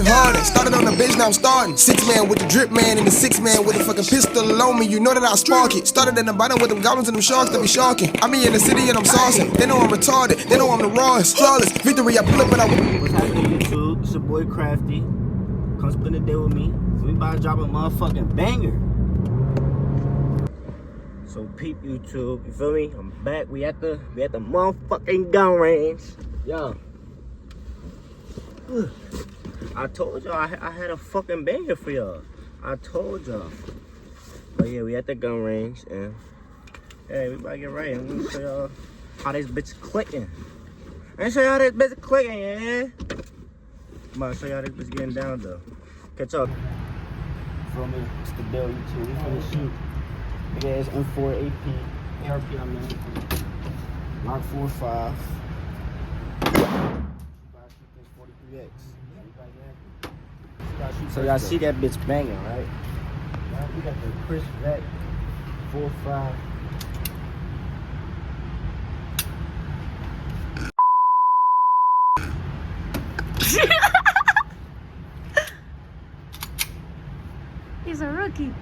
Harden. Started on the bench, now I'm starting. 6-man with the drip man and the 6-man with a fucking pistol on me. You know that I spark it. Started in the bottom with them goblins and them sharks that be sharking. I be in the city and I'm saucing. They know I'm retarded. They know I'm the rawest. Flawless. Victory, I pull up and I... What's happening, YouTube? It's your boy Crafty. Come spend the day with me. We about to drop a motherfucking banger. So peep YouTube, you feel me? I'm back. We at the motherfucking gun range. Yo. I told y'all I had a fucking banger for y'all. I told y'all. But yeah, we at the gun range and hey, we about to get right. I'm gonna show y'all how this bitch clicking. I'm gonna show y'all how this bitch clicking, yeah. I'm about to show y'all this bitch getting down though. Catch up. Feel me? It's the bill, YouTube. We finna shoot. Big ass M4 AP. ARP, I mean. Mark 4.5. So y'all see that bitch banging, right? Now we got the Chris Vec 4.5. He's a rookie.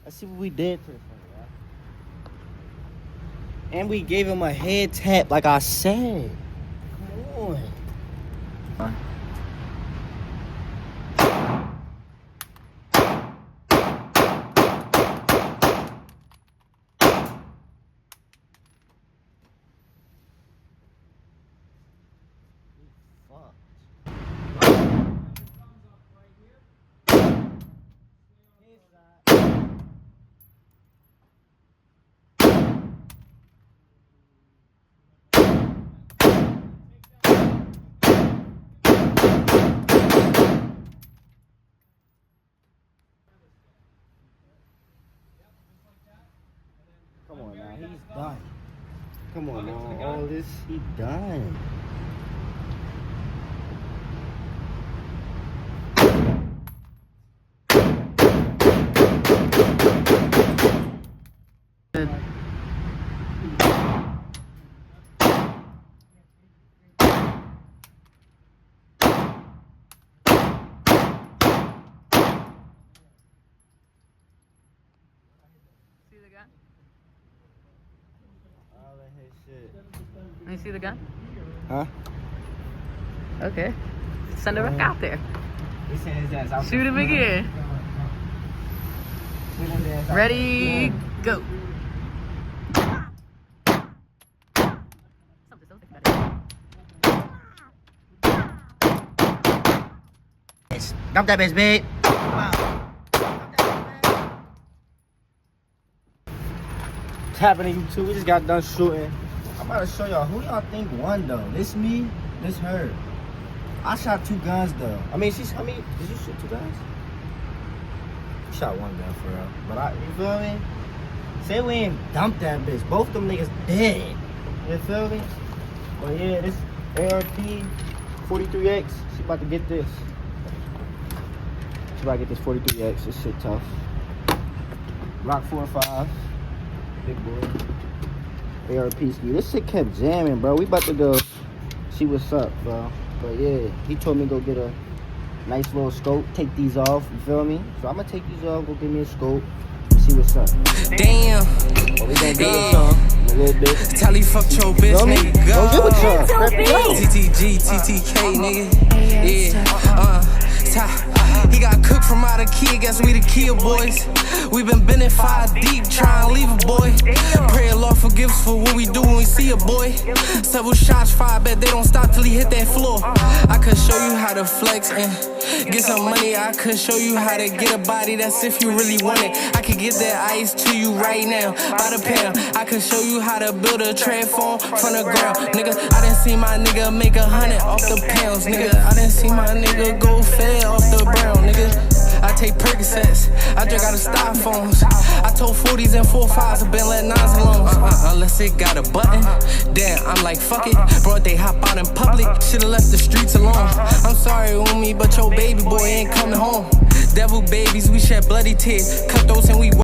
Let's see what we did to the front, right? And we gave him a head tap, like I said. Come on. Come on now, he's done. Come on now, all this, he done. See the gun? All that his shit. Let me see the gun. Huh? Okay. Send it back out there. He sent his ass out. Shoot him again. Ready, go. Dump that bitch, babe. What's happening, YouTube? We just got done shooting. I'm about to show y'all who y'all think won though. This me, this her. I shot 2 guns though. Did you shoot 2 guns? You shot 1 gun for real. But you feel me? Say we ain't dumped that bitch. Both them niggas dead. You feel me? But yeah, this ARP 43X. She about to get this. She about to get this 43X. This shit tough. Rock 4.5. Big boy. ARP ski. This shit kept jamming, bro. We about to go see what's up, bro. But yeah, he told me to go get a nice little scope. Take these off, you feel me? So I'm gonna take these off, go get me a scope, see what's up. Damn. But we gonna do with y'all in a little bit. Tell you fuck your bitch, nigga. Don't get with y'all. TTG, TTK, nigga. Yeah. He got cooked from out of key, guess we the kill boys. We been bending 5 deep, trying to leave a boy. Pray a Lord forgive us for what we do when we see a boy. Several shots fired, bet they don't stop till he hit that floor. I could show you how to flex and get some money. I could show you how to get a body, that's if you really want it. I could get that ice to you right now, by the pound. I could show you how to build a transform from the ground. Nigga, I done see my nigga make 100 off the pounds. Nigga, I done see my nigga go fair off the brown. Nigga, I take take Percocets. I drink out of styrofoams. I told 40s and 45s I've been letting 9s alone. Unless it got a button. Damn, I'm like, fuck it. Bro, they hop out in public. Should've left the streets alone. I'm sorry, Umi, but your baby boy ain't coming home. Devil babies, we shed bloody tears. Cut those and we